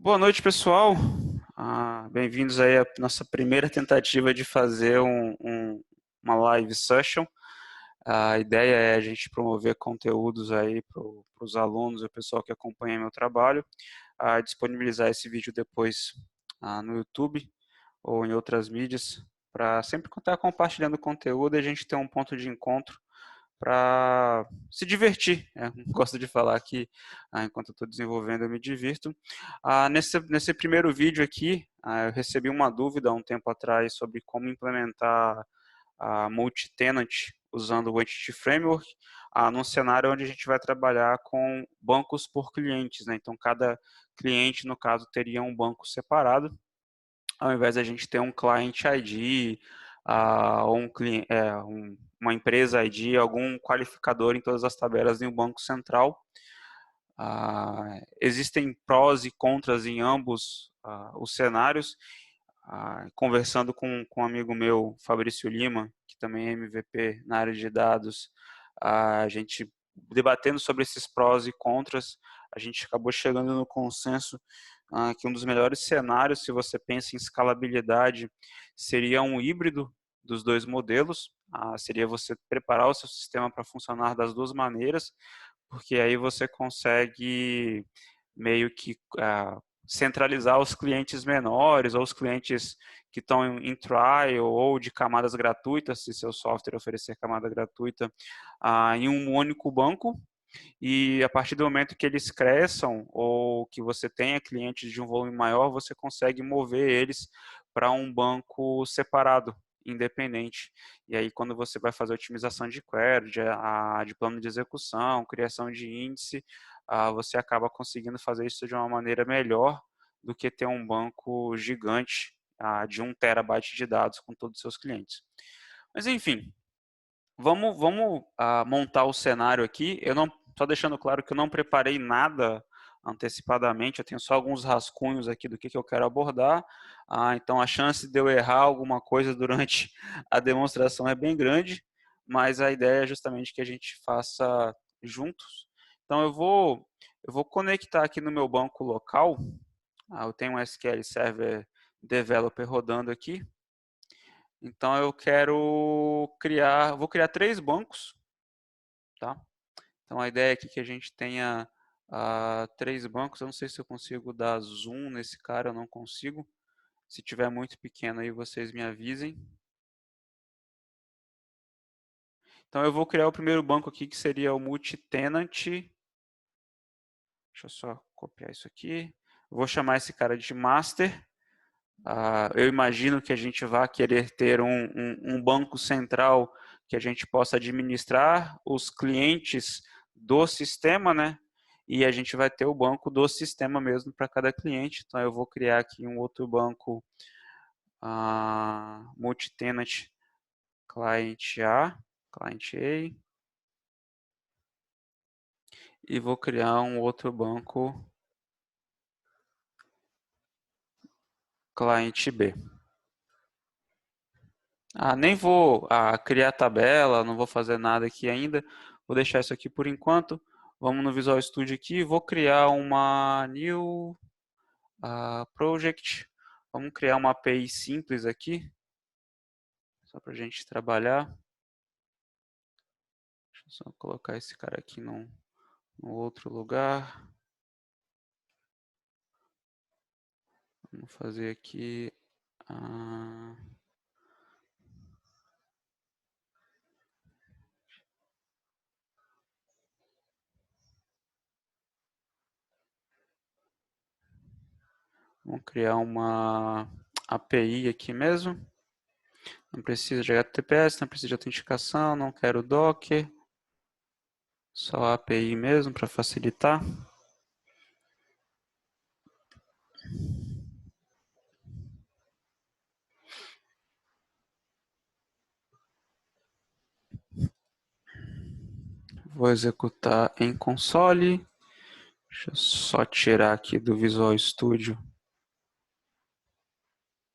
Boa noite, pessoal. Bem-vindos aí à nossa primeira tentativa de fazer uma live session. A ideia é a gente promover conteúdos aí para os alunos e o pessoal que acompanha meu trabalho, disponibilizar esse vídeo depois no YouTube ou em outras mídias, para sempre estar compartilhando conteúdo e a gente ter um ponto de encontro para se divertir. Gosto de falar que enquanto eu estou desenvolvendo eu me divirto. Nesse primeiro vídeo aqui, eu recebi uma dúvida há um tempo atrás sobre como implementar a multi-tenant usando o Entity Framework num cenário onde a gente vai trabalhar com bancos por clientes, né? Então, cada cliente, no caso, teria um banco separado, ao invés da gente ter um client ID, ou uma empresa ID, algum qualificador em todas as tabelas em um banco central. Existem prós e contras em ambos os cenários. Conversando com um amigo meu, Fabrício Lima, que também é MVP na área de dados, a gente debatendo sobre esses prós e contras, a gente acabou chegando no consenso que um dos melhores cenários, se você pensa em escalabilidade, seria um híbrido dos dois modelos. Seria você preparar o seu sistema para funcionar das duas maneiras, porque aí você consegue meio que centralizar os clientes menores ou os clientes que estão em trial ou de camadas gratuitas, se seu software oferecer camada gratuita, em um único banco. E a partir do momento que eles cresçam ou que você tenha clientes de um volume maior, você consegue mover eles para um banco separado, independente. E aí, quando você vai fazer otimização de query, de plano de execução, criação de índice, você acaba conseguindo fazer isso de uma maneira melhor do que ter um banco gigante de 1 terabyte de dados com todos os seus clientes. Mas, enfim, vamos montar o cenário aqui. Eu não, só deixando claro que eu não preparei nada antecipadamente, eu tenho só alguns rascunhos aqui do que eu quero abordar. Então a chance de eu errar alguma coisa durante a demonstração é bem grande, mas a ideia é justamente que a gente faça juntos. Então eu vou conectar aqui no meu banco local. Eu tenho um SQL Server Developer rodando aqui. Então eu vou criar 3 bancos, tá? Então a ideia aqui é que a gente tenha 3 bancos. Eu não sei se eu consigo dar zoom nesse cara, eu não consigo. Se tiver muito pequeno aí, vocês me avisem. Então eu vou criar o primeiro banco aqui, que seria o multi-tenant. Deixa eu só copiar isso aqui. Eu vou chamar esse cara de master. Eu imagino que a gente vai querer ter um banco central que a gente possa administrar os clientes do sistema, né? E a gente vai ter o banco do sistema mesmo para cada cliente. Então eu vou criar aqui um outro banco multi-tenant client A, e vou criar um outro banco cliente B. Nem vou criar tabela, não vou fazer nada aqui ainda. Vou deixar isso aqui por enquanto. Vamos no Visual Studio aqui. Vou criar uma new project. Vamos criar uma API simples aqui, só para a gente trabalhar. Deixa eu só colocar esse cara aqui no outro lugar. Vamos fazer aqui. Vamos criar uma API aqui mesmo. Não precisa de HTTPS, não precisa de autenticação, não quero Docker. Só a API mesmo para facilitar. Vou executar em console. Deixa eu só tirar aqui do Visual Studio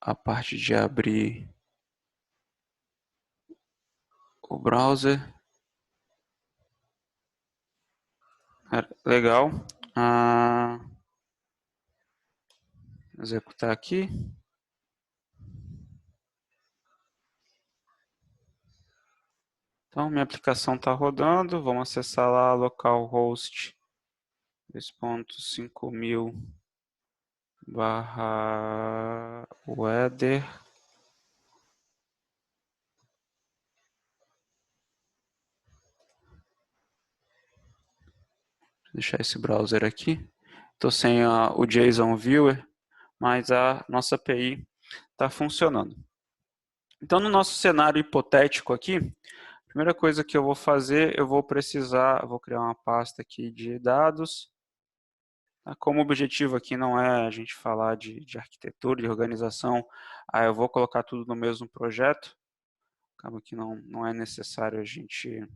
a parte de abrir o browser. Legal. executar aqui. Então, minha aplicação está rodando. Vamos acessar lá localhost 2.5000 barra weather. Vou deixar esse browser aqui. Estou sem o JSON Viewer, mas a nossa API está funcionando. Então, no nosso cenário hipotético aqui, a primeira coisa que eu vou fazer, eu vou criar uma pasta aqui de dados. Como o objetivo aqui não é a gente falar de arquitetura, de organização, eu vou colocar tudo no mesmo projeto. Acaba que não é necessário a gente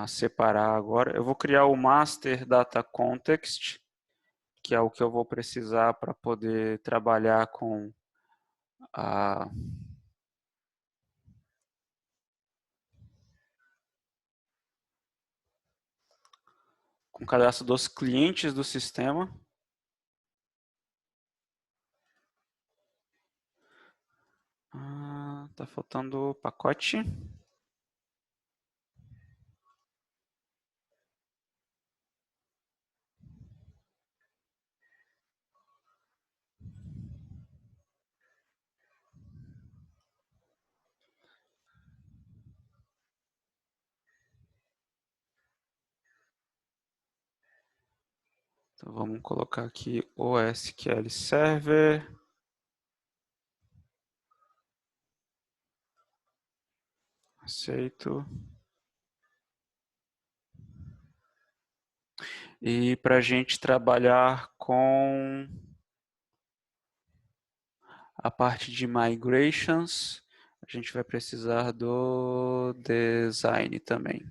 separar agora. Eu vou criar o Master Data Context, que é o que eu vou precisar para poder trabalhar com o cadastro dos clientes do sistema. Tá faltando o pacote. Então vamos colocar aqui o SQL Server. Aceito. E para a gente trabalhar com a parte de migrations, a gente vai precisar do design também.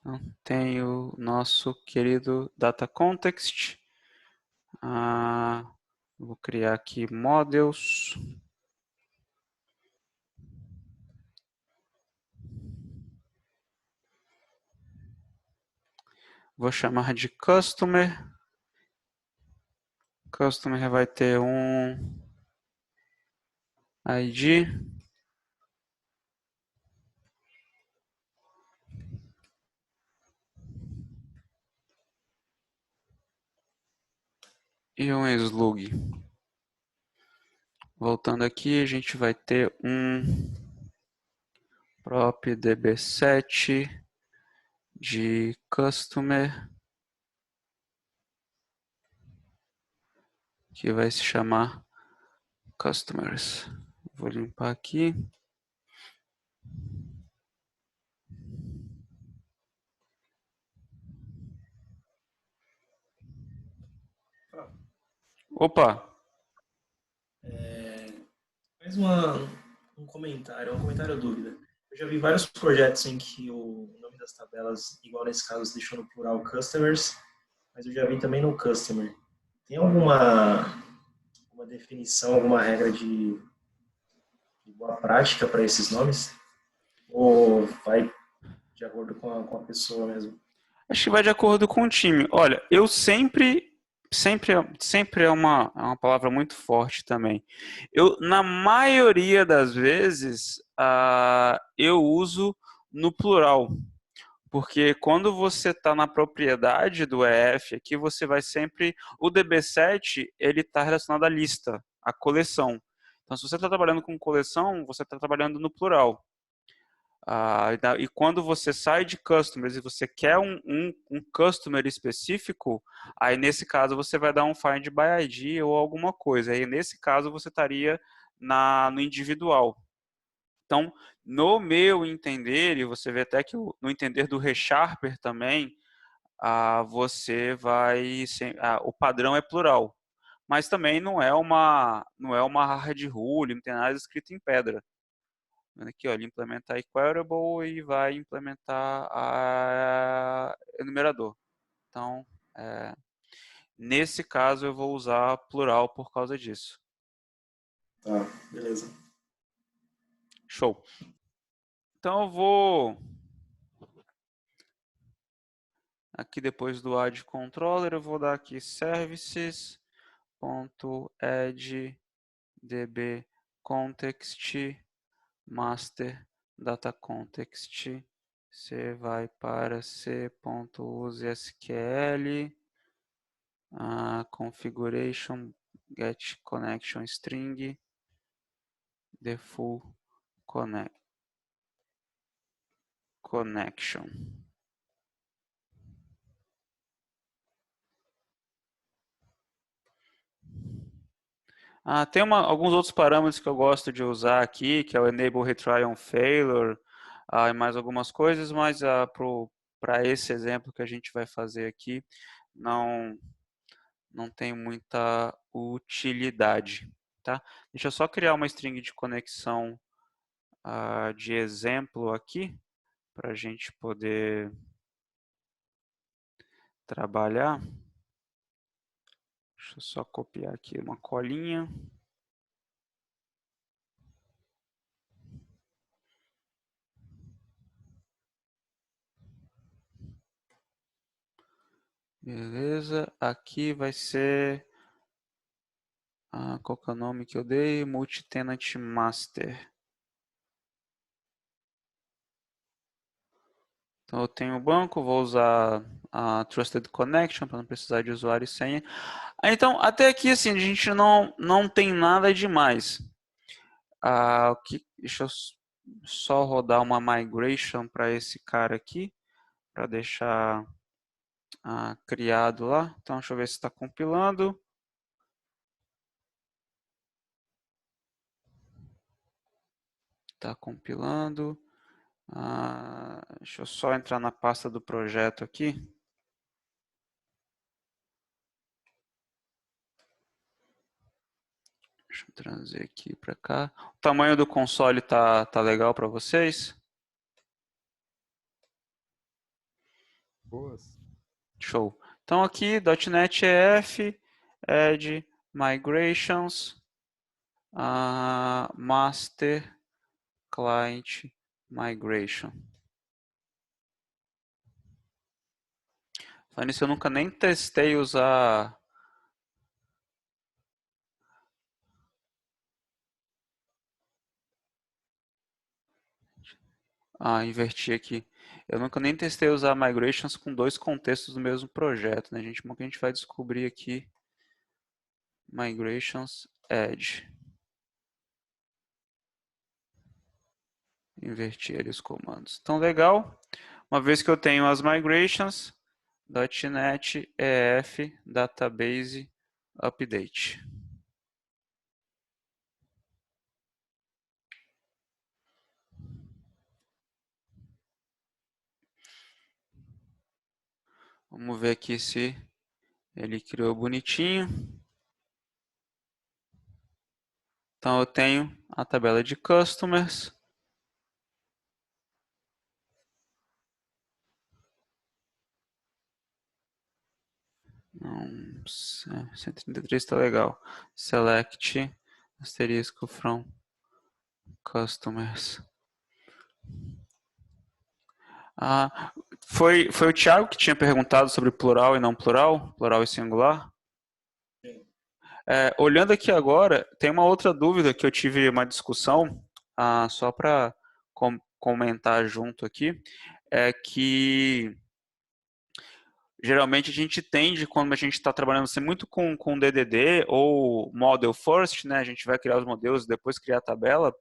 Então, tem o nosso querido Data Context. Vou criar aqui models. Vou chamar de customer. Customer vai ter um ID. E um slug. Voltando aqui, a gente vai ter um prop db7 de customer, que vai se chamar customers. Vou limpar aqui. Opa! Mais um comentário dúvida. Eu já vi vários projetos em que o nome das tabelas, igual nesse caso, deixou no plural customers, mas eu já vi também no customer. Tem uma definição, alguma regra de boa prática para esses nomes? Ou vai de acordo com a pessoa mesmo? Acho que vai de acordo com o time. Olha, eu sempre é uma palavra muito forte também. Na maioria das vezes, eu uso no plural. Porque quando você está na propriedade do EF, aqui você vai sempre... O DB7, ele está relacionado à lista, à coleção. Então, se você está trabalhando com coleção, você está trabalhando no plural. E quando você sai de customers e você quer um customer específico, aí nesse caso você vai dar um find by ID ou alguma coisa. Aí nesse caso você estaria no individual. Então, no meu entender, e você vê até que no entender do ReSharper também, o padrão é plural. Mas também não é uma hard rule, não tem nada escrito em pedra. Aqui, ó, ele implementa a equerable e vai implementar a enumerador. Então, nesse caso eu vou usar plural por causa disso. Tá, beleza. Show. Então eu vou aqui depois do add controller, eu vou dar aqui services.add db context master data context. Você vai para c.use SQL configuration get connection string the full connection. Tem alguns outros parâmetros que eu gosto de usar aqui, que é o Enable Retry on Failure, e mais algumas coisas, mas para esse exemplo que a gente vai fazer aqui, não tem muita utilidade. Tá? Deixa eu só criar uma string de conexão de exemplo aqui, para a gente poder trabalhar. Deixa eu só copiar aqui uma colinha. Beleza, aqui vai ser, qual que é o nome que eu dei? Multi-Tenant Master. Então eu tenho o banco, vou usar a Trusted Connection para não precisar de usuário e senha. Então, até aqui assim, a gente não tem nada demais. Deixa eu só rodar uma migration para esse cara aqui, para deixar criado lá. Então, deixa eu ver se está compilando. Está compilando. Deixa eu só entrar na pasta do projeto aqui. Deixa eu trazer aqui para cá. O tamanho do console tá legal para vocês? Boas. Show. Então aqui, .NET EF, Add Migrations, Master Client Migration. Falando isso, eu nunca nem testei usar... inverti aqui. Eu nunca nem testei usar migrations com dois contextos do mesmo projeto, né, gente? Mas o que a gente vai descobrir aqui, migrations add. Invertir ali os comandos. Então, legal. Uma vez que eu tenho as migrations, .NET EF Database Update. Vamos ver aqui se ele criou bonitinho. Então eu tenho a tabela de customers. Não, 133 está legal. Select asterisco from customers. Foi o Thiago que tinha perguntado sobre plural e não plural, plural e singular? Olhando aqui agora, tem uma outra dúvida que eu tive uma discussão, só para comentar junto aqui, é que geralmente a gente tende, quando a gente está trabalhando assim, muito com DDD ou Model First, né, a gente vai criar os modelos e depois criar a tabela,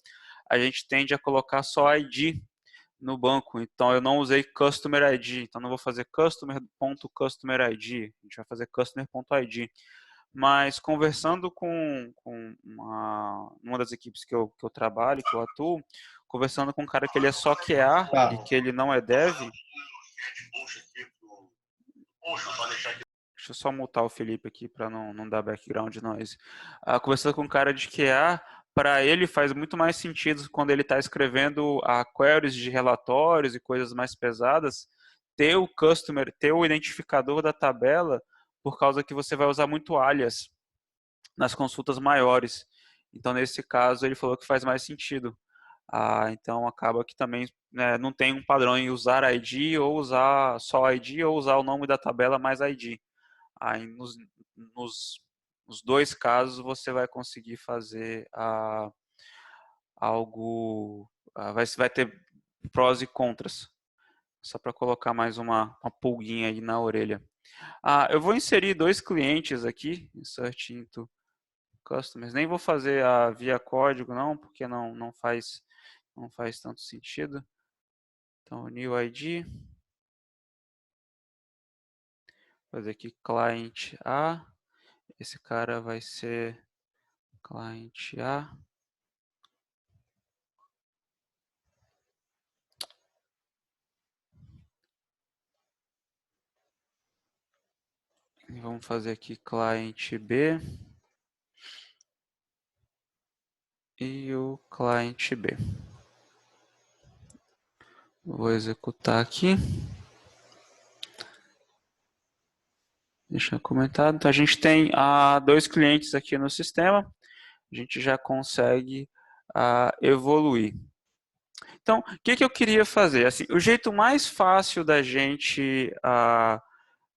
a gente tende a colocar só ID no banco. Então eu não usei Customer ID, então não vou fazer customer.customer ID, a gente vai fazer customer.id. Mas conversando com uma das equipes que eu trabalho, que eu atuo, conversando com um cara que ele é só QA e que ele não é dev. Deixa eu só mutar o Felipe aqui para não dar background noise. Conversando com um cara de QA, para ele faz muito mais sentido quando ele está escrevendo queries de relatórios e coisas mais pesadas, ter o customer, ter o identificador da tabela, por causa que você vai usar muito alias nas consultas maiores. Então, nesse caso, ele falou que faz mais sentido. Então, acaba que também, né, não tem um padrão em usar ID ou usar só ID ou usar o nome da tabela mais ID. Aí, nos, nos dois casos, você vai conseguir fazer algo... vai ter prós e contras. Só para colocar mais uma pulguinha aí na orelha. Eu vou inserir dois clientes aqui, insert into customers. Nem vou fazer via código não, porque não faz tanto sentido. Então, new ID. Vou fazer aqui client A. Esse cara vai ser client A. E vamos fazer aqui client B. E o client B. Vou executar aqui. Deixa comentado. Então, a gente tem dois clientes aqui no sistema. A gente já consegue evoluir. Então, o que eu queria fazer? Assim, o jeito mais fácil da gente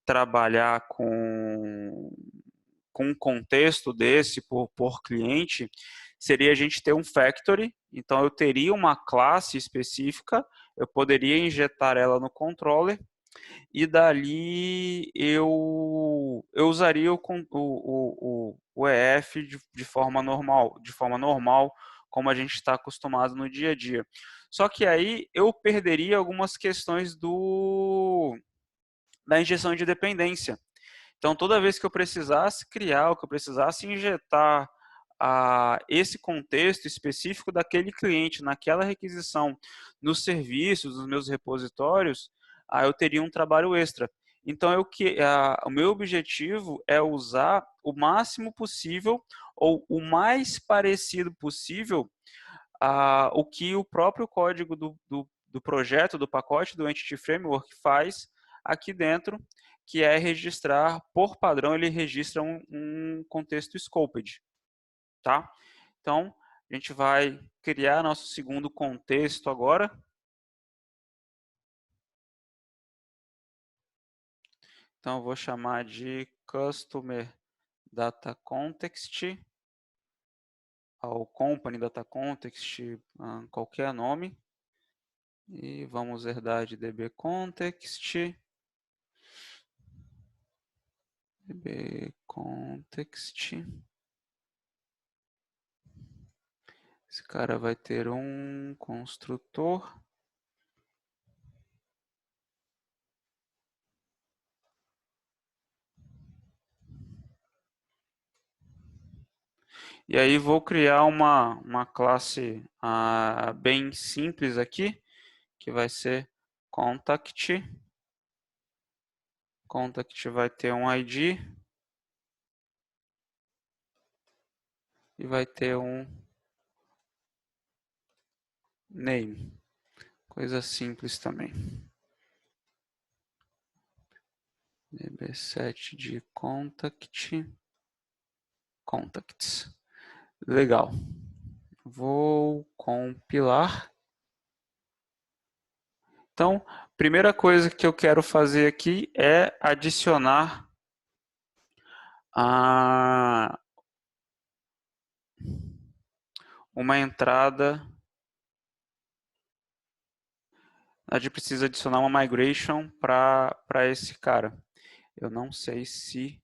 trabalhar com um contexto desse por cliente seria a gente ter um factory. Então, eu teria uma classe específica, eu poderia injetar ela no controller e dali eu usaria o EF de forma normal, como a gente está acostumado no dia a dia. Só que aí eu perderia algumas questões da injeção de dependência. Então, toda vez que eu precisasse criar, que eu precisasse injetar esse contexto específico daquele cliente, naquela requisição, nos serviços, nos meus repositórios, eu teria um trabalho extra. Então, o meu objetivo é usar o máximo possível, ou o mais parecido possível, o que o próprio código do projeto, do pacote do Entity Framework faz aqui dentro, que é registrar, por padrão, ele registra um contexto scoped. Tá? Então, a gente vai criar nosso segundo contexto agora. Então, eu vou chamar de Customer Data Context, ao Company Data Context, qualquer nome. E vamos herdar de DB Context. DB Context. Esse cara vai ter um construtor. E aí vou criar uma classe bem simples aqui, que vai ser contact. Contact vai ter um ID e vai ter um name. Coisa simples também. db7 de contacts. Legal. Vou compilar. Então, primeira coisa que eu quero fazer aqui é adicionar uma entrada. A gente precisa adicionar uma migration para esse cara. Eu não sei se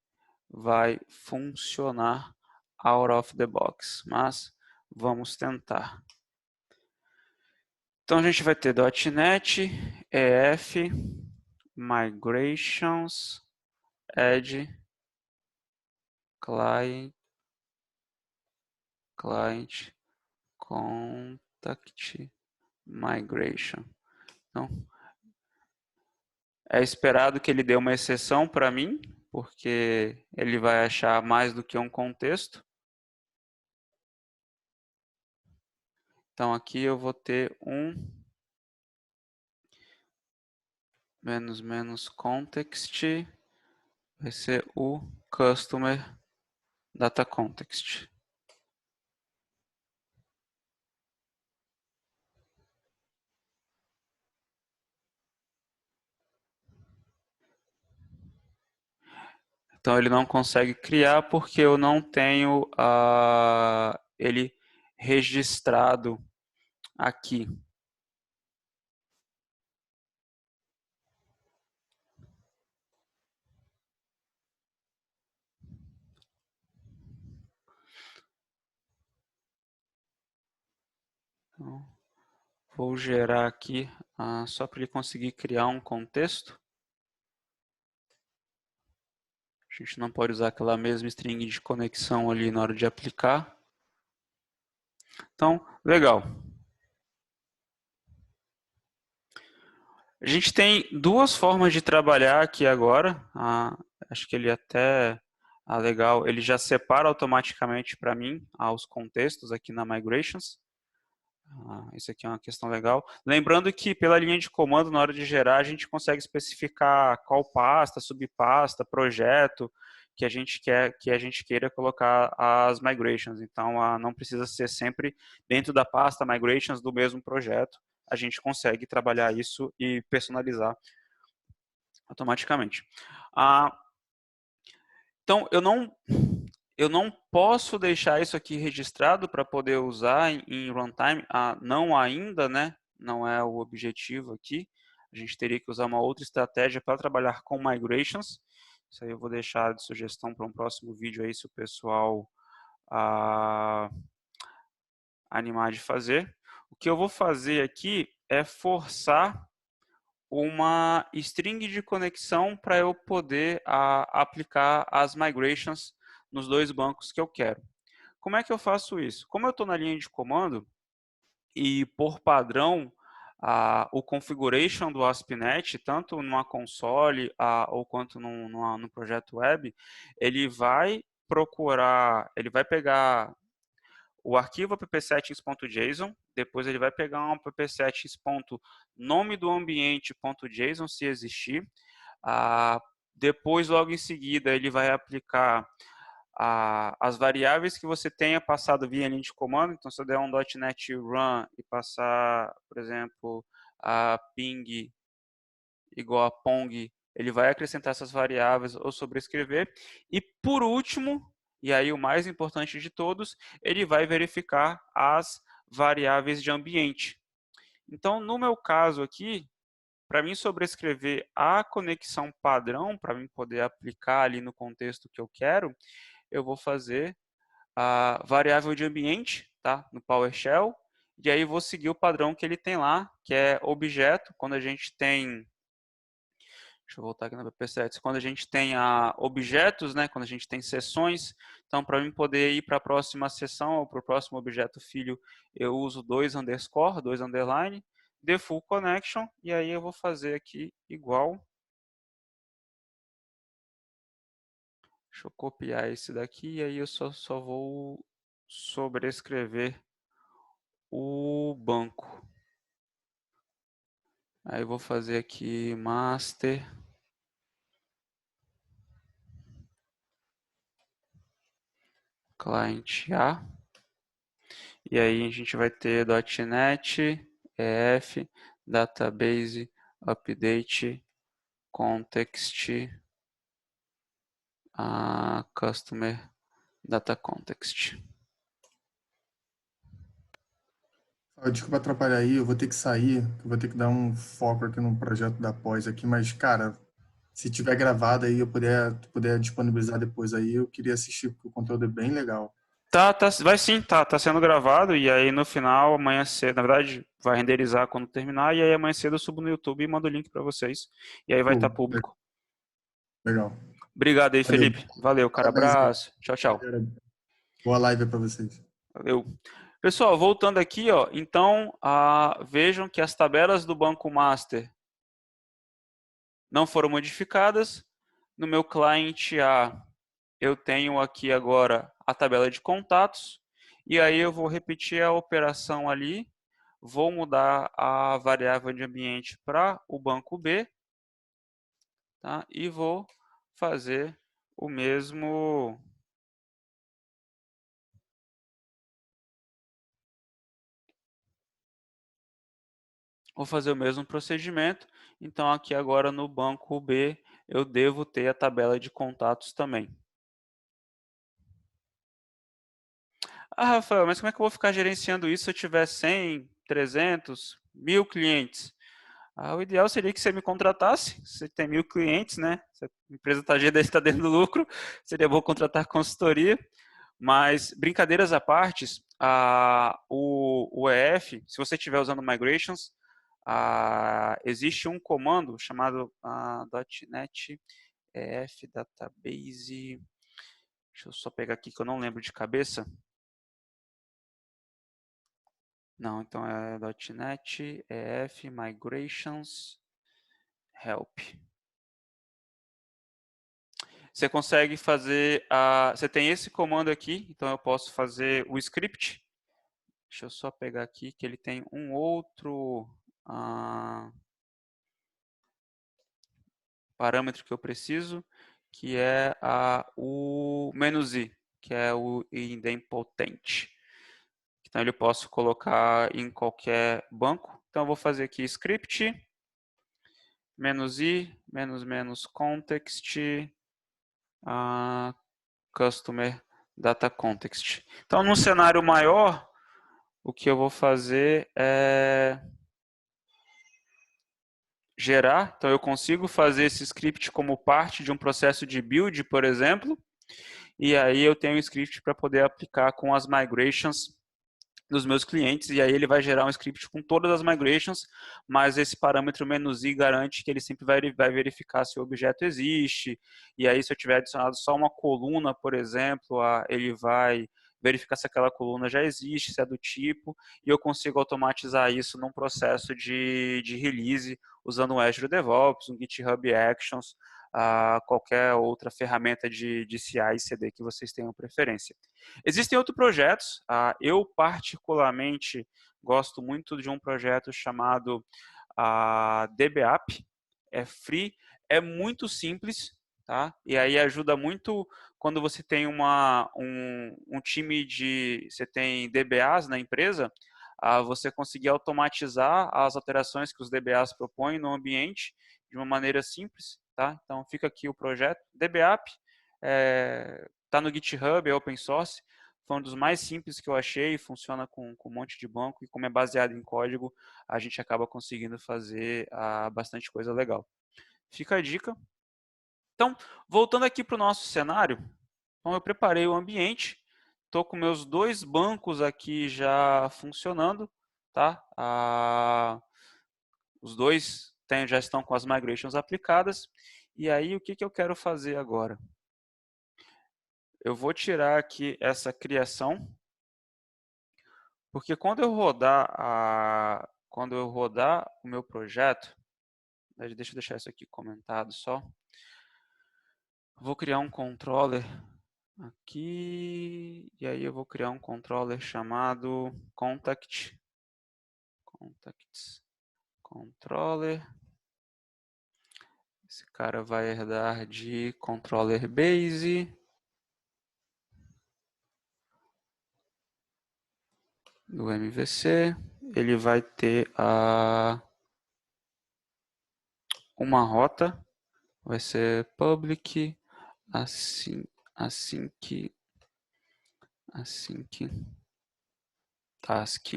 vai funcionar out of the box, mas vamos tentar. Então a gente vai ter .NET EF migrations add client contact migration. Então, é esperado que ele dê uma exceção para mim, porque ele vai achar mais do que um contexto. Então aqui eu vou ter um "-context", vai ser o customer data context. Então ele não consegue criar porque eu não tenho ele registrado aqui. Então, vou gerar aqui só para ele conseguir criar um contexto. A gente não pode usar aquela mesma string de conexão ali na hora de aplicar. Então, legal. A gente tem duas formas de trabalhar aqui agora. Acho que ele até legal. Ele já separa automaticamente para mim os contextos aqui na Migrations. Isso aqui é uma questão legal. Lembrando que pela linha de comando, na hora de gerar, a gente consegue especificar qual pasta, subpasta, projeto que a gente queira colocar as migrations. Então, não precisa ser sempre dentro da pasta migrations do mesmo projeto. A gente consegue trabalhar isso e personalizar automaticamente. Então, eu não posso deixar isso aqui registrado para poder usar em runtime, não ainda, né? Não é o objetivo aqui. A gente teria que usar uma outra estratégia para trabalhar com migrations. Isso aí eu vou deixar de sugestão para um próximo vídeo aí, se o pessoal animar de fazer. O que eu vou fazer aqui é forçar uma string de conexão para eu poder aplicar as migrations nos dois bancos que eu quero. Como é que eu faço isso? Como eu estou na linha de comando e por padrão o configuration do ASP.NET, tanto numa console ou quanto no projeto web, ele vai procurar, ele vai pegar o arquivo appsettings.json, depois ele vai pegar um appsettings.nome do ambiente.json, se existir. Depois, logo em seguida, ele vai aplicar as variáveis que você tenha passado via linha de comando. Então, se eu der um .NET Run e passar, por exemplo, a ping igual a pong, ele vai acrescentar essas variáveis ou sobrescrever. E, por último, e aí o mais importante de todos, ele vai verificar as variáveis de ambiente. Então, no meu caso aqui, para mim sobrescrever a conexão padrão, para mim poder aplicar ali no contexto que eu quero, eu vou fazer a variável de ambiente, tá? No PowerShell, e aí vou seguir o padrão que ele tem lá, que é objeto. Quando a gente tem, deixa eu voltar aqui na BP7, quando a gente tem objetos, né? Quando a gente tem sessões, então para mim poder ir para a próxima sessão ou para o próximo objeto filho, eu uso 2 underscore, 2 underline, the full connection, e aí eu vou fazer aqui igual. Deixa eu copiar esse daqui e aí eu só vou sobrescrever o banco. Aí eu vou fazer aqui master client A. E aí a gente vai ter .NET EF database update context customer data context. Desculpa atrapalhar aí, eu vou ter que sair, eu vou ter que dar um foco aqui no projeto da pós aqui, mas, cara, se tiver gravado aí, eu puder disponibilizar depois aí, eu queria assistir, porque o conteúdo é bem legal. Vai sim, tá sendo gravado e aí no final, amanhã cedo, na verdade, vai renderizar quando terminar e aí amanhã cedo eu subo no YouTube e mando o link para vocês. E aí vai estar público. Legal. Obrigado aí, Valeu. Felipe. Valeu, cara. Parabéns aí. Abraço. Tchau, tchau. Boa live para vocês. Valeu. Pessoal, voltando aqui, ó, então vejam que as tabelas do banco master não foram modificadas. No meu cliente A, eu tenho aqui agora a tabela de contatos. E aí eu vou repetir a operação ali. Vou mudar a variável de ambiente para o banco B. Tá? E vou fazer o mesmo... Vou fazer o mesmo procedimento. Então, aqui agora no banco B, eu devo ter a tabela de contatos também. Ah, Rafael, mas como é que eu vou ficar gerenciando isso se eu tiver 100, 300, 1000 clientes? O ideal seria que você me contratasse. Você tem 1000 clientes, né? Se a empresa está dentro do lucro, seria bom contratar consultoria. Mas, brincadeiras à parte, o EF, se você estiver usando Migrations, existe um comando chamado .NET EF Database. Deixa eu só pegar aqui que eu não lembro de cabeça. Não, então é .NET EF Migrations Help. Você consegue fazer, você tem esse comando aqui, então eu posso fazer o script. Deixa eu só pegar aqui que ele tem um outro parâmetro que eu preciso, que é o "-i", que é o idempotent. Então ele posso colocar em qualquer banco. Então eu vou fazer aqui script "-i", "-context", customer data context. Então, num cenário maior, o que eu vou fazer é gerar. Então, eu consigo fazer esse script como parte de um processo de build, por exemplo, e aí eu tenho um script para poder aplicar com as migrations dos meus clientes, e aí ele vai gerar um script com todas as migrations, mas esse parâmetro "-i" garante que ele sempre vai verificar se o objeto existe, e aí se eu tiver adicionado só uma coluna, por exemplo, ele vai verificar se aquela coluna já existe, se é do tipo, e eu consigo automatizar isso num processo de release, usando o Azure DevOps, um GitHub Actions, qualquer outra ferramenta de CI e CD que vocês tenham preferência. Existem outros projetos, eu particularmente gosto muito de um projeto chamado DBApp, é free, é muito simples, tá? E aí ajuda muito quando você tem um time você tem DBAs na empresa, você conseguir automatizar as alterações que os DBAs propõem no ambiente de uma maneira simples, tá? Então fica aqui o projeto DBApp, está no GitHub, é open source, foi um dos mais simples que eu achei, funciona com um monte de banco e como é baseado em código, a gente acaba conseguindo fazer bastante coisa legal. Fica a dica. Então, voltando aqui para o nosso cenário, então eu preparei o ambiente, estou com meus 2 bancos aqui já funcionando, tá? Os dois já estão com as migrations aplicadas, e aí o que eu quero fazer agora? Eu vou tirar aqui essa criação, porque quando eu rodar o meu projeto, deixa eu deixar isso aqui comentado só. Vou criar um controller aqui, e aí eu vou criar um controller chamado contacts controller. Esse cara vai herdar de controller base. Do MVC, ele vai ter uma rota, vai ser public async task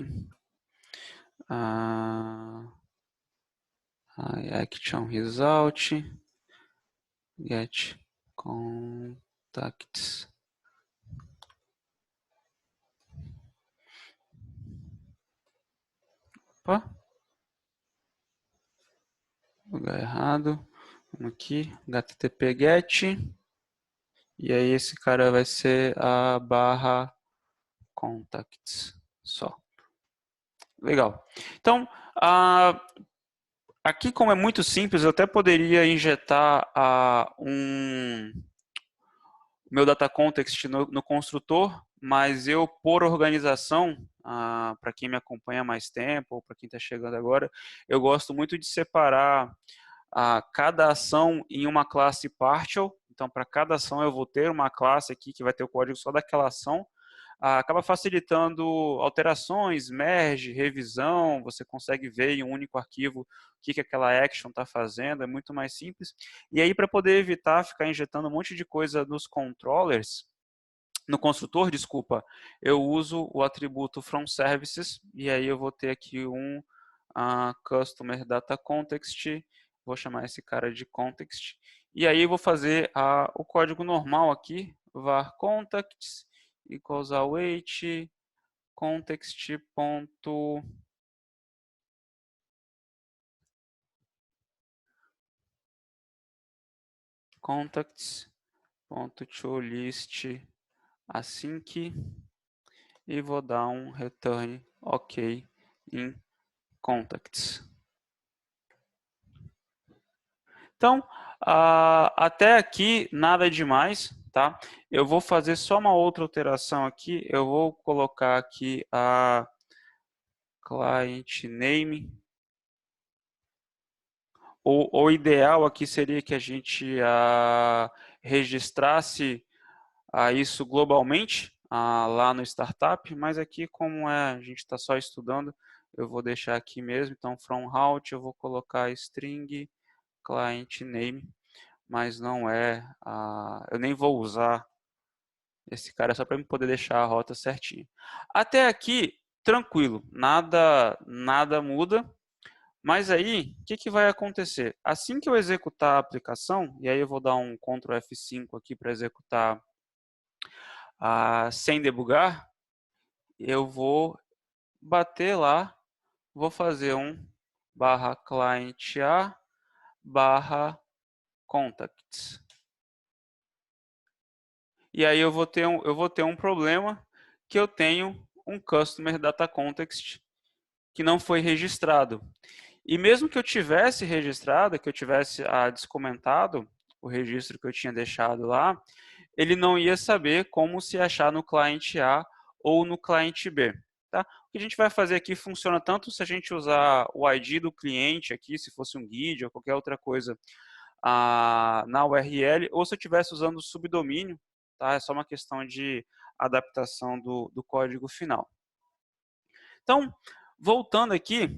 action result get contacts. Opa, lugar errado. Vamos aqui, http get, e aí esse cara vai ser a barra contacts só. Legal. Então, aqui como é muito simples, eu até poderia injetar meu data context no construtor, mas eu, por organização, para quem me acompanha há mais tempo, ou para quem está chegando agora, eu gosto muito de separar cada ação em uma classe partial. Então, para cada ação eu vou ter uma classe aqui que vai ter o código só daquela ação. acaba facilitando alterações, merge, revisão, você consegue ver em um único arquivo o que aquela action está fazendo, é muito mais simples. E aí, para poder evitar ficar injetando um monte de coisa nos controllers, no construtor, desculpa, eu uso o atributo from services, e aí eu vou ter aqui um customer data context, vou chamar esse cara de context, e aí eu vou fazer o código normal aqui, var contacts equals await context ponto contacts ponto tolist async e vou dar um return ok em contacts. Então, até aqui nada demais, tá? Eu vou fazer só uma outra alteração aqui. Eu vou colocar aqui a client name. O ideal aqui seria que a gente registrasse isso globalmente lá no startup, mas aqui como a gente está só estudando, eu vou deixar aqui mesmo. Então, from route eu vou colocar string client name, mas não eu nem vou usar esse cara só para eu poder deixar a rota certinha. Até aqui, tranquilo, nada muda. Mas aí, o que vai acontecer? Assim que eu executar a aplicação, e aí eu vou dar um Ctrl F5 aqui para executar sem debugar, eu vou bater lá, vou fazer um /client a /contacts. E aí eu vou ter um problema que eu tenho um customer data context que não foi registrado. E mesmo que eu tivesse registrado, que eu tivesse descomentado o registro que eu tinha deixado lá, ele não ia saber como se achar no cliente A ou no cliente B. Tá? O que a gente vai fazer aqui funciona tanto se a gente usar o ID do cliente aqui, se fosse um guide ou qualquer outra coisa na URL, ou se eu estivesse usando o subdomínio, tá? É só uma questão de adaptação do código final. Então, voltando aqui,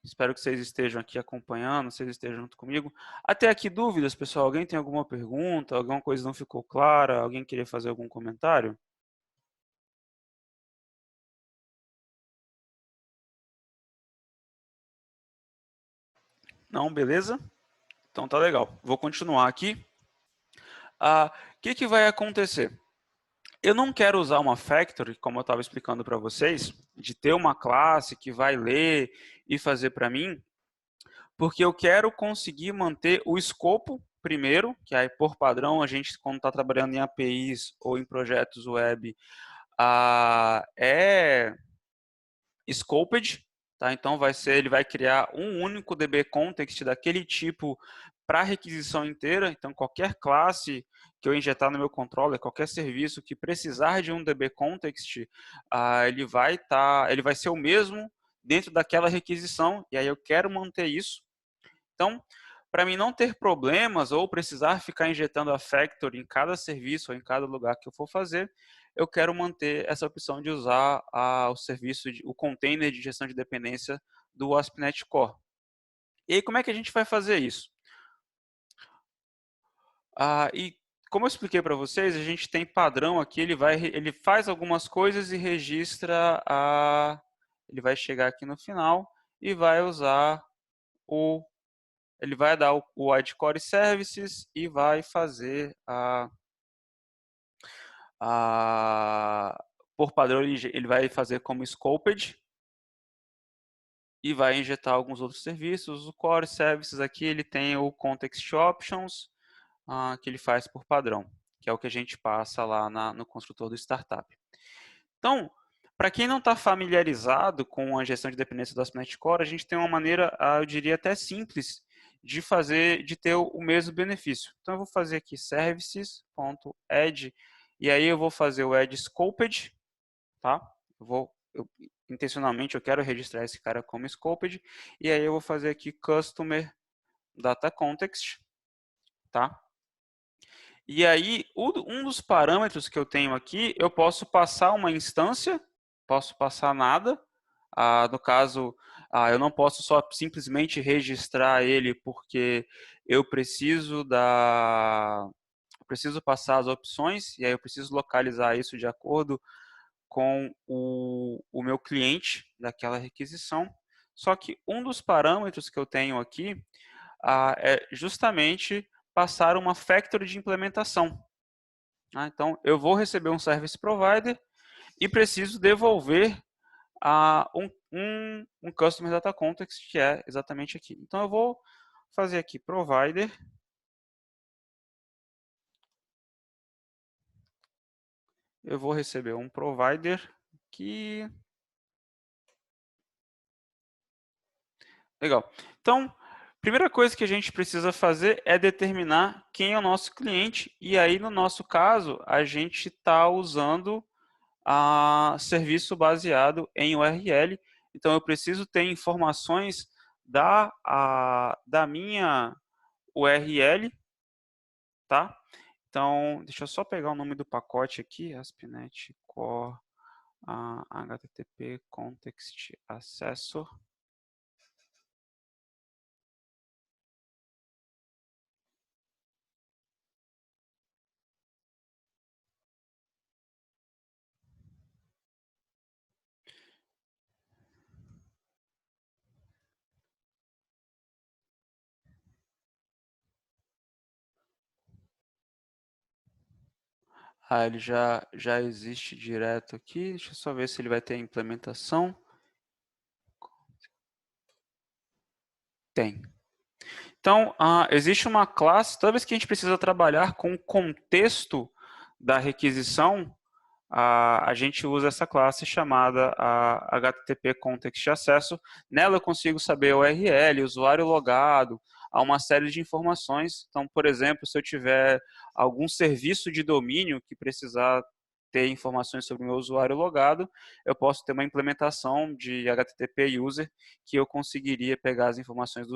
espero que vocês estejam aqui acompanhando, vocês estejam junto comigo. Até aqui dúvidas, pessoal? Alguém tem alguma pergunta? Alguma coisa não ficou clara? Alguém queria fazer algum comentário? Não, beleza? Então tá legal. Vou continuar aqui. O que vai acontecer? Eu não quero usar uma factory, como eu estava explicando para vocês, de ter uma classe que vai ler e fazer para mim, porque eu quero conseguir manter o escopo primeiro, que aí por padrão a gente, quando está trabalhando em APIs ou em projetos web, é scoped, tá? Então ele vai criar um único DB context daquele tipo para requisição inteira. Então qualquer classe que eu injetar no meu controller, qualquer serviço que precisar de um DB context, ele vai ser o mesmo dentro daquela requisição, e aí eu quero manter isso. Então, para mim não ter problemas ou precisar ficar injetando a factory em cada serviço ou em cada lugar que eu for fazer, eu quero manter essa opção de usar o serviço, o container de gestão de dependência do ASP.NET Core. E aí, como é que a gente vai fazer isso? E como eu expliquei para vocês, a gente tem padrão aqui, ele faz algumas coisas e registra ele vai chegar aqui no final e vai usar ele vai dar o ID Core Services e vai fazer por padrão ele vai fazer como scoped e vai injetar alguns outros serviços. O Core Services aqui ele tem o Context Options que ele faz por padrão, que é o que a gente passa lá no construtor do startup. Então, para quem não está familiarizado com a gestão de dependência do ASP.NET Core, a gente tem uma maneira, eu diria até simples, de ter o mesmo benefício. Então, eu vou fazer aqui services.add, e aí eu vou fazer o add scoped, tá? Intencionalmente eu quero registrar esse cara como scoped, e aí eu vou fazer aqui customer data context, tá? E aí, um dos parâmetros que eu tenho aqui, eu posso passar uma instância, posso passar nada. No caso, eu não posso só simplesmente registrar ele porque eu preciso preciso passar as opções e aí eu preciso localizar isso de acordo com o meu cliente daquela requisição. Só que um dos parâmetros que eu tenho aqui é justamente passar uma factory de implementação. Então, eu vou receber um service provider e preciso devolver um Customer Data Context, que é exatamente aqui. Então, eu vou fazer aqui provider. Eu vou receber um provider que... Legal. Então, primeira coisa que a gente precisa fazer é determinar quem é o nosso cliente. E aí, no nosso caso, a gente está usando serviço baseado em URL. Então, eu preciso ter informações da minha URL, tá? Então, deixa eu só pegar o nome do pacote aqui, ASP.NET Core HTTP Context Accessor. Ele já existe direto aqui. Deixa eu só ver se ele vai ter a implementação. Tem. Então, existe uma classe, toda vez que a gente precisa trabalhar com o contexto da requisição, a gente usa essa classe chamada HTTP Context Accessor. Nela eu consigo saber o URL, usuário logado, há uma série de informações. Então, por exemplo, se eu tiver algum serviço de domínio que precisar ter informações sobre o meu usuário logado, eu posso ter uma implementação de HTTP User que eu conseguiria pegar as informações do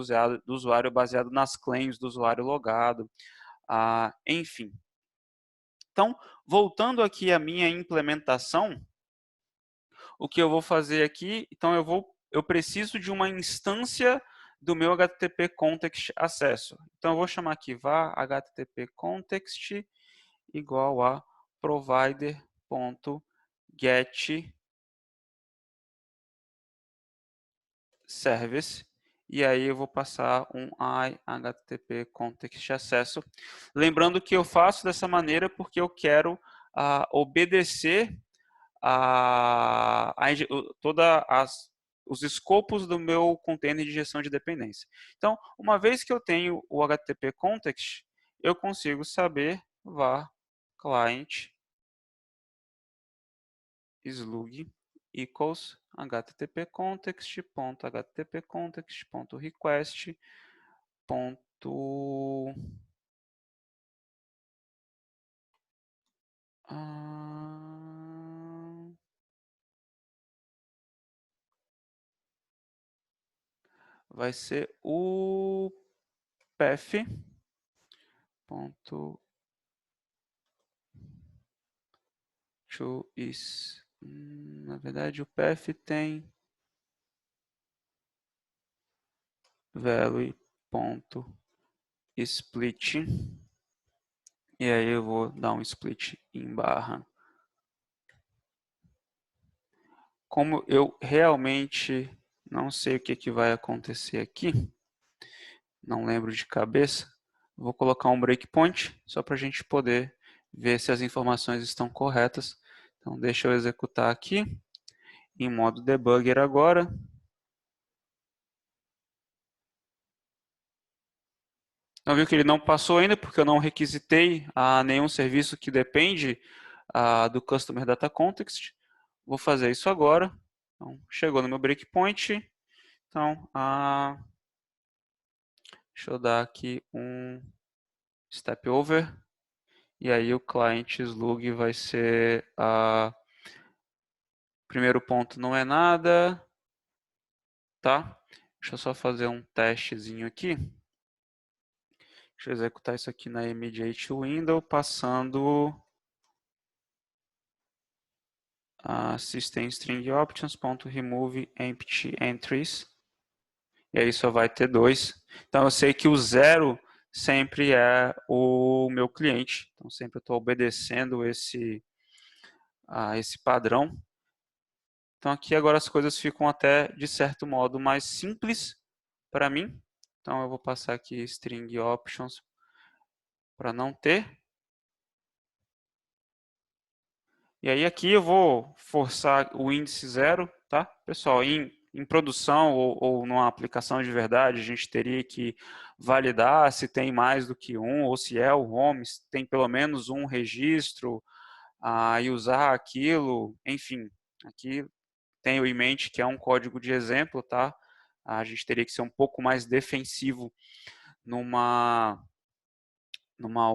usuário baseado nas claims do usuário logado. Enfim. Então, voltando aqui à minha implementação, o que eu vou fazer aqui, então eu preciso de uma instância do meu HTTP Context Accessor. Então, eu vou chamar aqui var HTTP Context igual a provider.get service. E aí eu vou passar um HTTP Context Accessor. Lembrando que eu faço dessa maneira porque eu quero obedecer os escopos do meu container de gestão de dependência. Então, uma vez que eu tenho o HTTP Context, eu consigo saber var client slug equals http context.http context.request. Vai ser o path na verdade o path tem value.split e aí eu vou dar um split em barra. Como eu realmente não sei o que vai acontecer aqui, não lembro de cabeça, vou colocar um breakpoint só para a gente poder ver se as informações estão corretas. Então deixa eu executar aqui em modo debugger agora. Não viu que ele não passou ainda porque eu não requisitei nenhum serviço que depende do Customer Data Context. Vou fazer isso agora. Então, chegou no meu breakpoint. Então, deixa eu dar aqui um step over. E aí o client slug vai ser primeiro ponto não é nada. Tá? Deixa eu só fazer um testezinho aqui. Deixa eu executar isso aqui na immediate window, passando a system string options.remove empty entries. E aí só vai ter 2. Então eu sei que o 0 sempre é o meu cliente. Então sempre eu estou obedecendo esse padrão. Então aqui agora as coisas ficam até de certo modo mais simples para mim. Então eu vou passar aqui string options para não ter. E aí aqui eu vou forçar o índice 0, tá? Pessoal, em produção ou numa aplicação de verdade, a gente teria que validar se tem mais do que um, ou se é o home, se tem pelo menos um registro, e usar aquilo, enfim. Aqui tenho em mente que é um código de exemplo, tá? A gente teria que ser um pouco mais defensivo numa numa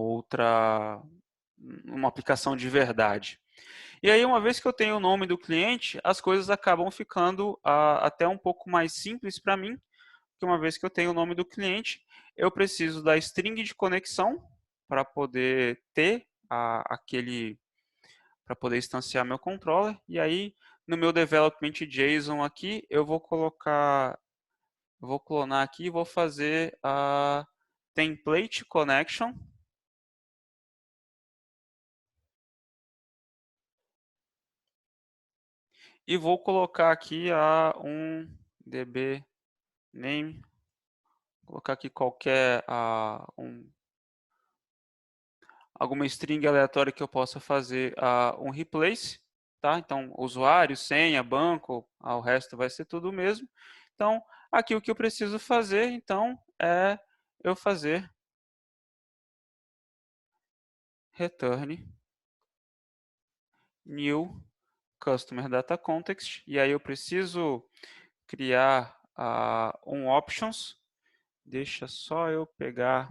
aplicação de verdade. E aí, uma vez que eu tenho o nome do cliente, as coisas acabam ficando até um pouco mais simples para mim, porque uma vez que eu tenho o nome do cliente, eu preciso da string de conexão para poder ter para poder instanciar meu controller. E aí, no meu development JSON aqui, eu vou clonar aqui e vou fazer a template connection. E vou colocar aqui um db name, colocar aqui qualquer alguma string aleatória que eu possa fazer um replace, tá? Então usuário, senha, banco, o resto vai ser tudo o mesmo. Então aqui o que eu preciso fazer então é eu fazer return new customer data context, e aí eu preciso criar um options. Deixa só eu pegar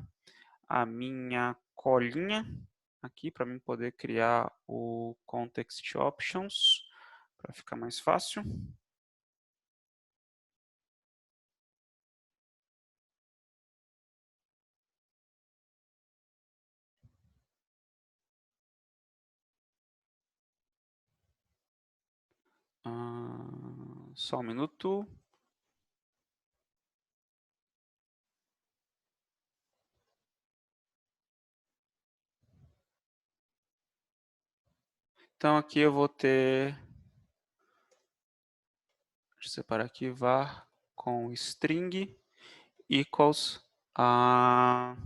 a minha colinha aqui para mim poder criar o context options para ficar mais fácil. Só um minuto. Então aqui eu vou ter, deixa eu separar aqui, var com string equals a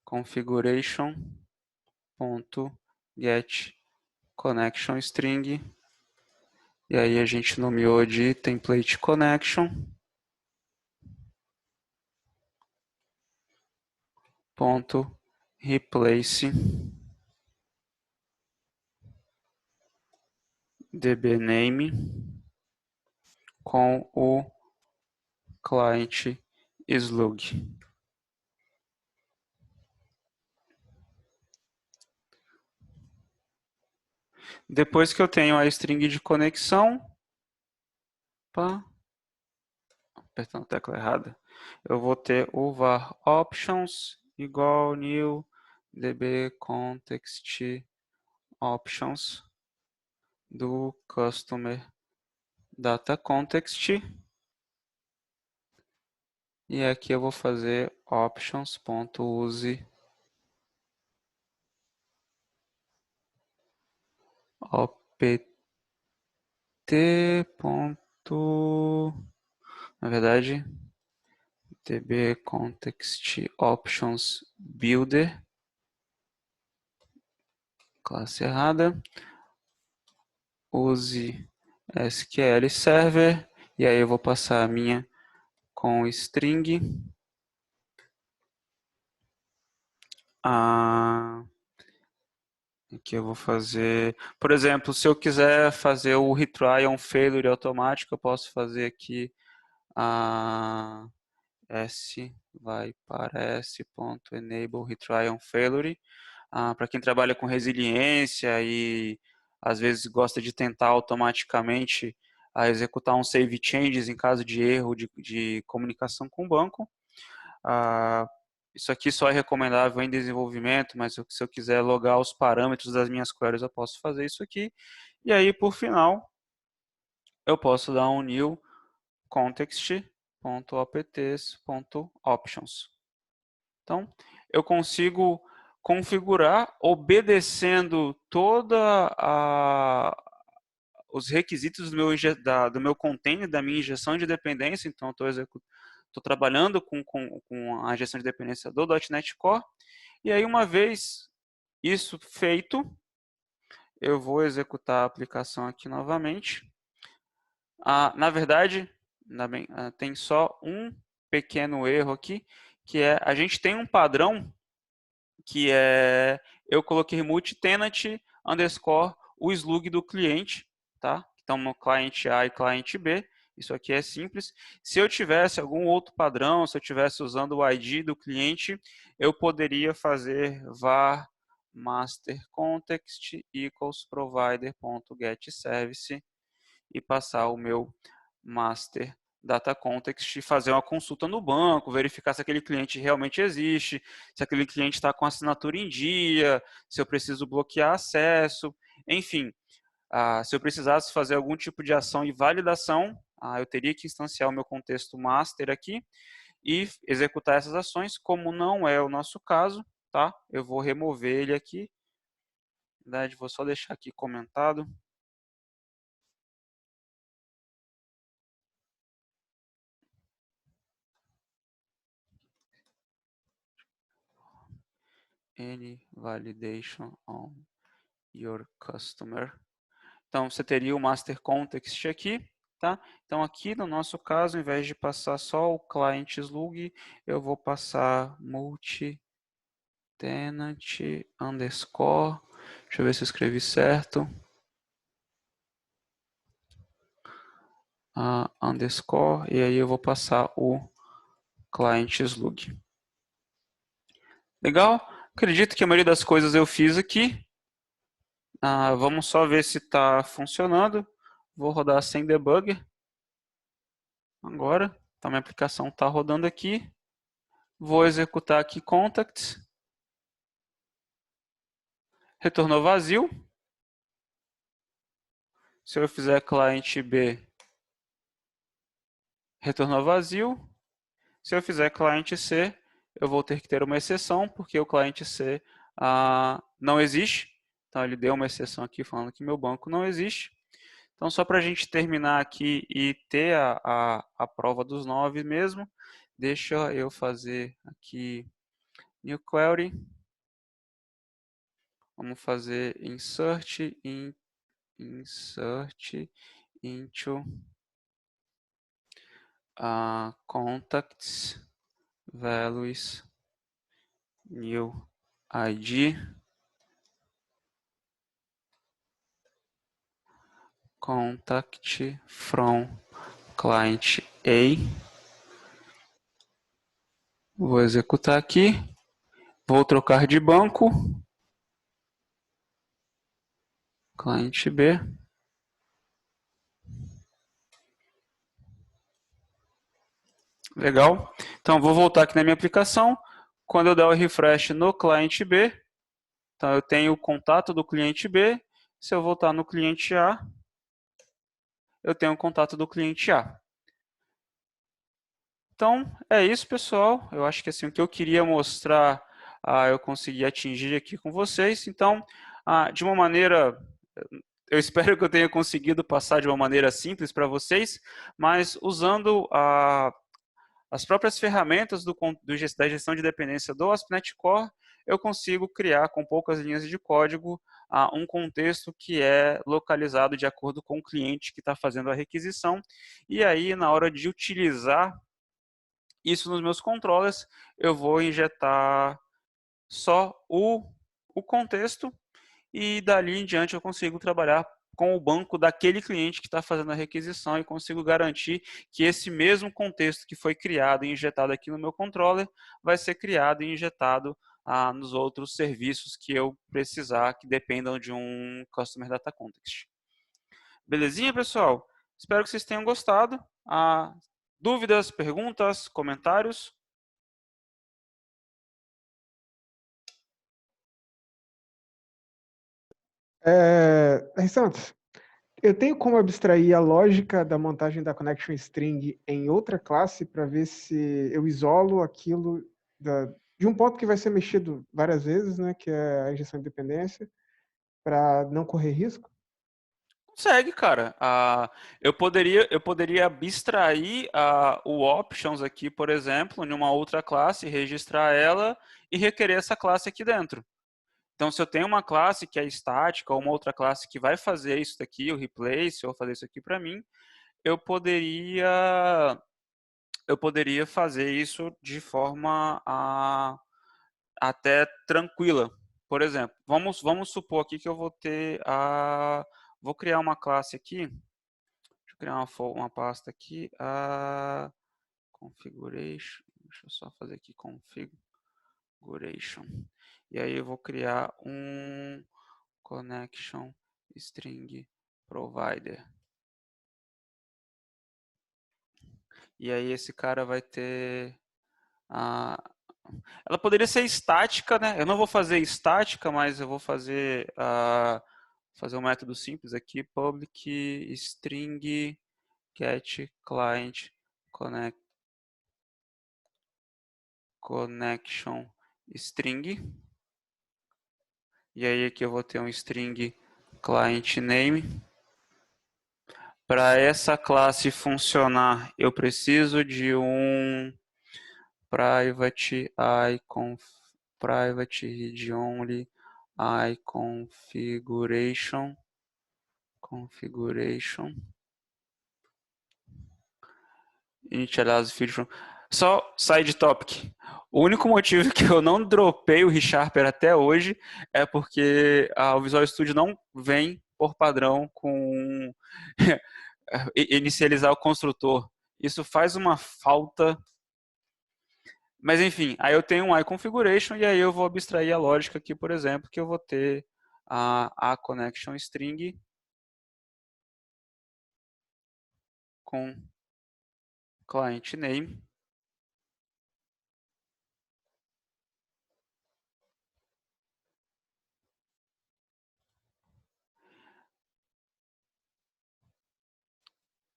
configuration.get connection string. E aí a gente nomeou de template connection. Ponto replace dbname com o client slug. Depois que eu tenho a string de conexão, apertando a tecla errada, eu vou ter o var options igual new db context options do customer data context. E aqui eu vou fazer options.use opt. Na verdade, db context options builder, classe errada, use SQL Server, e aí eu vou passar a minha com string. Aqui eu vou fazer, por exemplo, se eu quiser fazer o retry on failure automático, eu posso fazer aqui s vai para s.enable retry on failure. Para quem trabalha com resiliência e às vezes gosta de tentar automaticamente executar um save changes em caso de erro de comunicação com o banco. Isso aqui só é recomendável em desenvolvimento, mas se eu quiser logar os parâmetros das minhas queries, eu posso fazer isso aqui. E aí, por final, eu posso dar um new context.opts.options. Então, eu consigo configurar obedecendo os requisitos do meu container, da minha injeção de dependência. Então, estou trabalhando com a gestão de dependência do .NET Core. E aí, uma vez isso feito, eu vou executar a aplicação aqui novamente. Na verdade, tem só um pequeno erro aqui, que é a gente tem um padrão que é eu coloquei multi-tenant underscore o slug do cliente, tá? Então, no cliente A e cliente B, isso aqui é simples. Se eu tivesse algum outro padrão, se eu tivesse usando o ID do cliente, eu poderia fazer var master context equals provider.getService e passar o meu master data context e fazer uma consulta no banco, verificar se aquele cliente realmente existe, se aquele cliente está com a assinatura em dia, se eu preciso bloquear acesso, enfim. Se eu precisasse fazer algum tipo de ação e validação, eu teria que instanciar o meu contexto master aqui e executar essas ações. Como não é o nosso caso, tá? Eu vou remover ele aqui. Na verdade, vou só deixar aqui comentado. Any validation on your customer. Então, você teria o master context aqui, tá? Então, aqui no nosso caso, ao invés de passar só o client slug, eu vou passar multi-tenant underscore. Deixa eu ver se eu escrevi certo. Underscore, e aí eu vou passar o client slug. Legal? Acredito que a maioria das coisas eu fiz aqui. Vamos só ver se está funcionando. Vou rodar sem debugger. Agora, então minha aplicação está rodando aqui. Vou executar aqui contacts. Retornou vazio. Se eu fizer cliente B, retornou vazio. Se eu fizer cliente C, eu vou ter que ter uma exceção, porque o cliente C não existe. Então, ele deu uma exceção aqui falando que meu banco não existe. Então, só para a gente terminar aqui e ter a prova dos 9 mesmo, deixa eu fazer aqui new query. Vamos fazer insert into contacts values new ID contact from client A. Vou executar aqui. Vou trocar de banco. Cliente B. Legal. Então, vou voltar aqui na minha aplicação. Quando eu der o refresh no cliente B, então eu tenho o contato do cliente B. Se eu voltar no cliente A, eu tenho o contato do cliente A. Então, é isso, pessoal. Eu acho que assim, o que eu queria mostrar, eu consegui atingir aqui com vocês. Então, de uma maneira, eu espero que eu tenha conseguido passar de uma maneira simples para vocês, mas usando as próprias ferramentas da gestão de dependência do ASP.NET Core, eu consigo criar com poucas linhas de código um contexto que é localizado de acordo com o cliente que está fazendo a requisição. E aí, na hora de utilizar isso nos meus controllers, eu vou injetar só o contexto e dali em diante eu consigo trabalhar com o banco daquele cliente que está fazendo a requisição e consigo garantir que esse mesmo contexto que foi criado e injetado aqui no meu controller vai ser criado e injetado nos outros serviços que eu precisar, que dependam de um Customer Data Context. Belezinha, pessoal? Espero que vocês tenham gostado. Dúvidas, perguntas, comentários? Santos, eu tenho como abstrair a lógica da montagem da connection string em outra classe para ver se eu isolo aquilo de um ponto que vai ser mexido várias vezes, né, que é a injeção de dependência, para não correr risco? Consegue, cara. Eu poderia abstrair o options aqui, por exemplo, em uma outra classe, registrar ela e requerer essa classe aqui dentro. Então, se eu tenho uma classe que é estática ou uma outra classe que vai fazer isso daqui, o replace, ou fazer isso aqui para mim, eu poderia eu poderia fazer isso de forma até tranquila. Por exemplo, vamos supor aqui que eu vou criar uma classe aqui. Deixa eu criar uma pasta aqui. Configuration. Deixa eu só fazer aqui configuration. E aí eu vou criar um connection string provider. E aí esse cara vai ter ela poderia ser estática, né? Eu não vou fazer estática, mas eu vou fazer um método simples aqui, public string get client connection string. E aí aqui eu vou ter um string client name. Para essa classe funcionar, eu preciso de um private read only configuration initialize field from. Só side topic. O único motivo que eu não dropei o ReSharper até hoje é porque o Visual Studio não vem por padrão com inicializar o construtor. Isso faz uma falta. Mas enfim, aí eu tenho um iConfiguration e aí eu vou abstrair a lógica aqui, por exemplo, que eu vou ter a connection string com client name.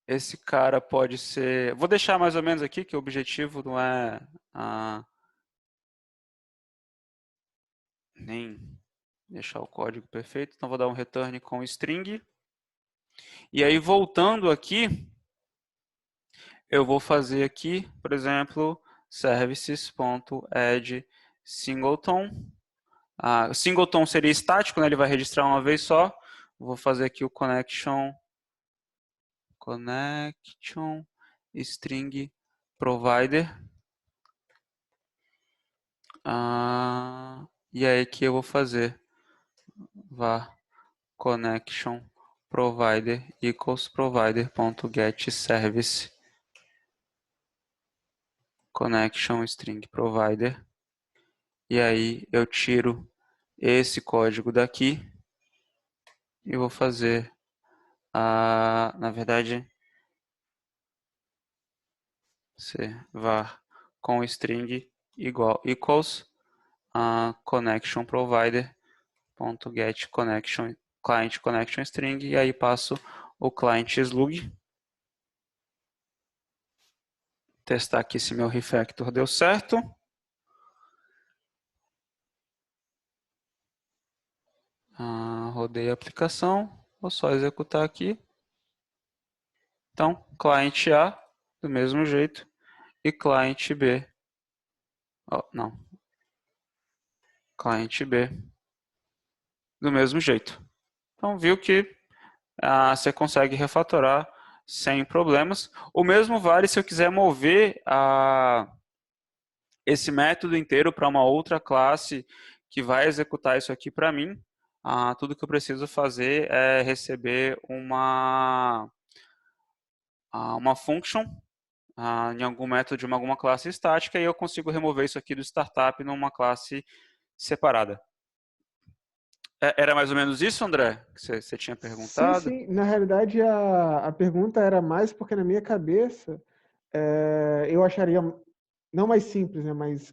Esse cara pode ser... Vou deixar mais ou menos aqui que o objetivo não é nem deixar o código perfeito. Então vou dar um return com string. E aí voltando aqui, eu vou fazer aqui, por exemplo, services.add singleton. Singleton seria estático, né? Ele vai registrar uma vez só. Vou fazer aqui o connection string provider. E aí que eu vou fazer var connection provider equals provider.getService connection string provider. E aí eu tiro esse código daqui e vou fazer na verdade var com string equals connection provider .get connection client connection string e aí passo o client slug. Testar aqui se meu refactor deu certo. Rodei a aplicação, vou só executar aqui. Então, client A do mesmo jeito e client B. Não. Client B do mesmo jeito. Então, viu que você consegue refatorar sem problemas. O mesmo vale se eu quiser mover esse método inteiro para uma outra classe que vai executar isso aqui para mim. Tudo que eu preciso fazer é receber uma function em algum método de alguma classe estática e eu consigo remover isso aqui do startup numa classe separada. Era mais ou menos isso, André, que você tinha perguntado? Sim. Na realidade, a pergunta era mais porque na minha cabeça eu acharia não mais simples, né, mas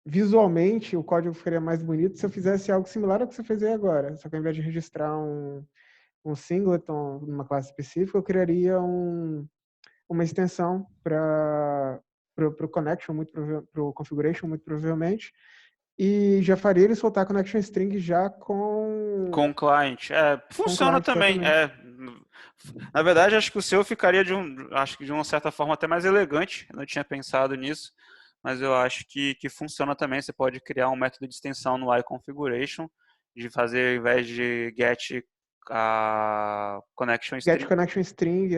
visualmente o código ficaria mais bonito se eu fizesse algo similar ao que você fez aí agora. Só que ao invés de registrar um singleton numa classe específica, eu criaria uma extensão para o connection, para o configuration, muito provavelmente, e já faria ele soltar a connection string já Com o cliente. com o Funciona cliente, também. exatamente. Na verdade, acho que o seu ficaria acho que de uma certa forma até mais elegante. Eu não tinha pensado nisso, mas eu acho que funciona também. Você pode criar um método de extensão no iConfiguration, de fazer, ao invés de get a connection Get string, connection string,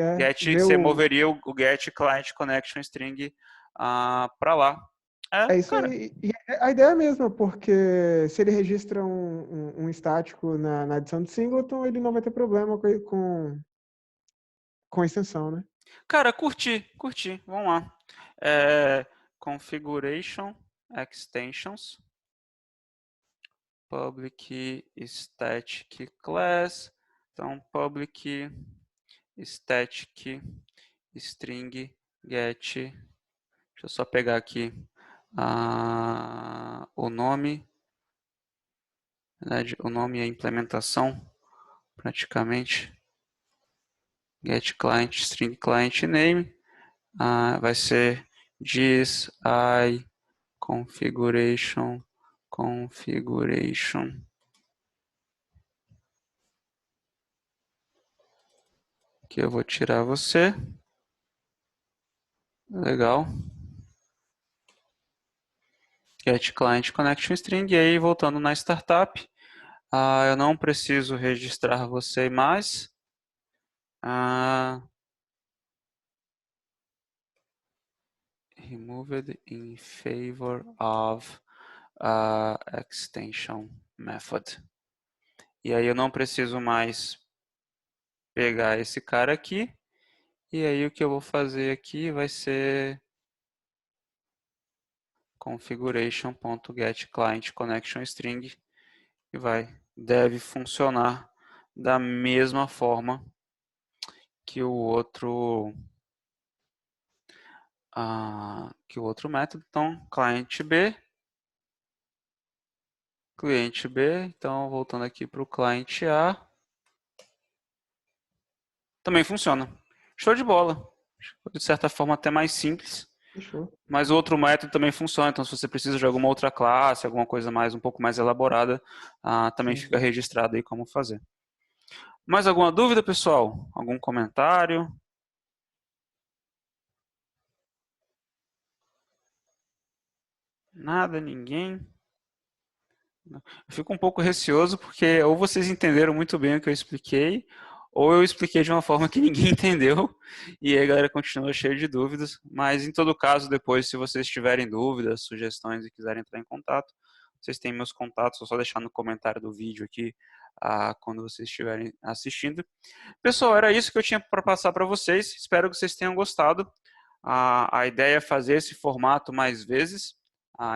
você moveria o get client connection string para lá. É isso Cara, aí. E a ideia é a mesma, porque se ele registra um estático na adição de singleton, ele não vai ter problema com a extensão, né? Cara, curti. Vamos lá. Configuration extensions, public static class. Então, public static string get. Deixa eu só pegar aqui o nome. Na verdade, o nome e a implementação, praticamente. Get client string client name. Vai ser this I configuration que eu vou tirar você. Legal. Get client connection string. E aí, voltando na startup, eu não preciso registrar você mais. Removed in favor of extension method. E aí eu não preciso mais pegar esse cara aqui. E aí o que eu vou fazer aqui vai ser configuration.getClientConnectionString e deve funcionar da mesma forma que o outro método. Então, cliente B, então voltando aqui para o cliente A, também funciona. Show de bola. De certa forma até mais simples. Fechou. Mas o outro método também funciona. Então, se você precisa de alguma outra classe, alguma coisa um pouco mais elaborada, também fica registrado aí como fazer. Mais alguma dúvida, pessoal? Algum comentário? Nada, ninguém? Eu fico um pouco receoso porque ou vocês entenderam muito bem o que eu expliquei, ou eu expliquei de uma forma que ninguém entendeu e aí a galera continua cheia de dúvidas. Mas em todo caso, depois, se vocês tiverem dúvidas, sugestões e quiserem entrar em contato, vocês têm meus contatos, é só deixar no comentário do vídeo aqui quando vocês estiverem assistindo. Pessoal, era isso que eu tinha para passar para vocês. Espero que vocês tenham gostado. A ideia é fazer esse formato mais vezes.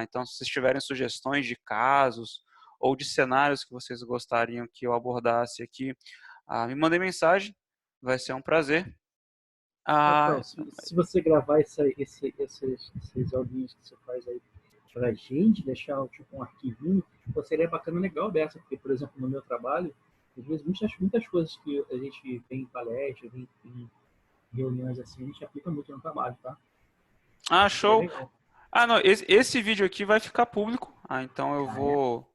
Então, se vocês tiverem sugestões de casos ou de cenários que vocês gostariam que eu abordasse aqui, me mandem mensagem. Vai ser um prazer. Rafael, se você gravar esses aulinhos que você faz aí pra gente, deixar tipo um arquivinho, seria bacana, legal dessa, porque, por exemplo, no meu trabalho, às vezes muitas coisas que a gente vem em palestra, vem em reuniões assim, a gente aplica muito no trabalho, tá? Show! Legal. Não, esse vídeo aqui vai ficar público. Então eu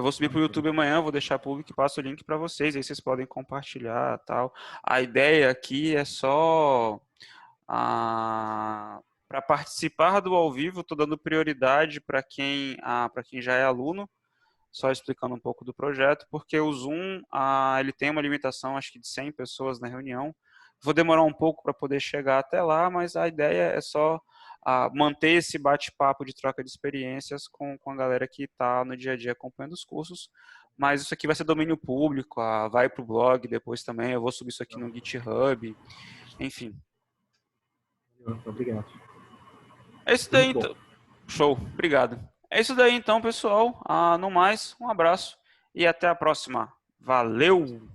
vou subir para o YouTube amanhã, vou deixar público e passo o link para vocês, aí vocês podem compartilhar, tal. A ideia aqui é só para participar do ao vivo, estou dando prioridade para quem já é aluno, só explicando um pouco do projeto, porque o Zoom ele tem uma limitação, acho que de 100 pessoas na reunião. Vou demorar um pouco para poder chegar até lá, mas a ideia é só manter esse bate-papo de troca de experiências com a galera que está no dia a dia acompanhando os cursos. Mas isso aqui vai ser domínio público, vai para o blog depois também, eu vou subir isso aqui no GitHub, enfim. Obrigado. É isso daí, então. Show, obrigado. É isso daí então, pessoal. No mais, um abraço e até a próxima. Valeu!